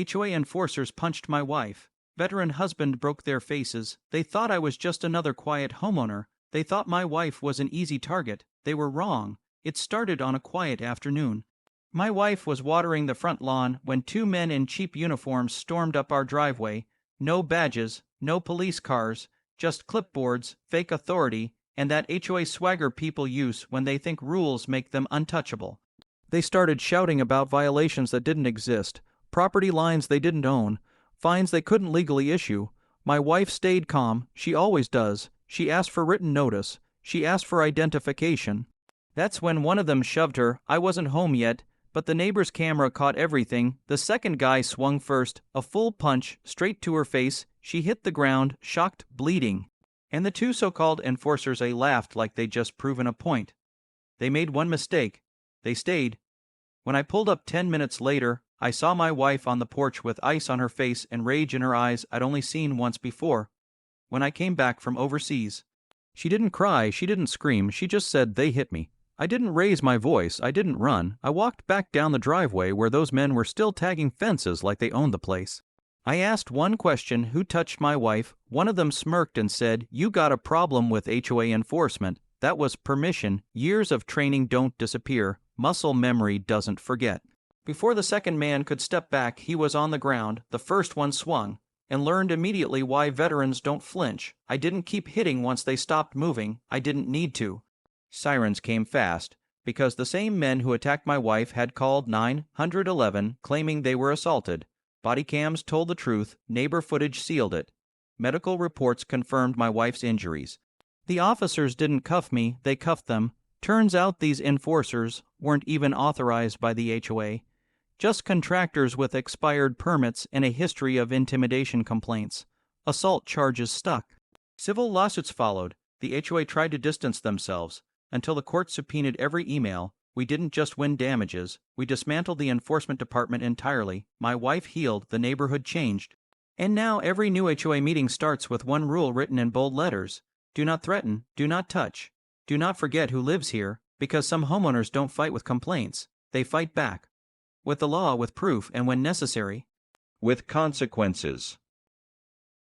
HOA enforcers punched my wife. Veteran husband broke their faces. They thought I was just another quiet homeowner. They thought my wife was an easy target. They were wrong. It started on a quiet afternoon. My wife was watering the front lawn when two men in cheap uniforms stormed up our driveway. No badges, no police cars, just clipboards, fake authority, and that HOA swagger people use when they think rules make them untouchable. They started shouting about violations that didn't exist, property lines they didn't own, fines they couldn't legally issue. My wife stayed calm. She always does. She asked for written notice. She asked for identification. That's when one of them shoved her. I wasn't home yet, but the neighbor's camera caught everything. The second guy swung first, a full punch, straight to her face. She hit the ground, shocked, bleeding. And the two so-called enforcers laughed like they'd just proven a point. They made one mistake. They stayed. When I pulled up 10 minutes later, I saw my wife on the porch with ice on her face and rage in her eyes I'd only seen once before, when I came back from overseas. She didn't cry, she didn't scream, she just said, "They hit me." I didn't raise my voice, I didn't run. I walked back down the driveway where those men were still tagging fences like they owned the place. I asked one question, who touched my wife? One of them smirked and said, "You got a problem with HOA enforcement. That was permission. Years of training don't disappear. Muscle memory doesn't forget." Before the second man could step back, he was on the ground. The first one swung, and learned immediately why veterans don't flinch. I didn't keep hitting once they stopped moving. I didn't need to. Sirens came fast, because the same men who attacked my wife had called 911 claiming they were assaulted. Body cams told the truth, neighbor footage sealed it. Medical reports confirmed my wife's injuries. The officers didn't cuff me, they cuffed them. Turns out these enforcers weren't even authorized by the HOA. Just contractors with expired permits and a history of intimidation complaints. Assault charges stuck. Civil lawsuits followed. The HOA tried to distance themselves, until the court subpoenaed every email. We didn't just win damages, we dismantled the enforcement department entirely. My wife healed, the neighborhood changed. And now every new HOA meeting starts with one rule written in bold letters. Do not threaten, do not touch. Do not forget who lives here, because some homeowners don't fight with complaints. They fight back. With the law, with proof, and when necessary, with consequences.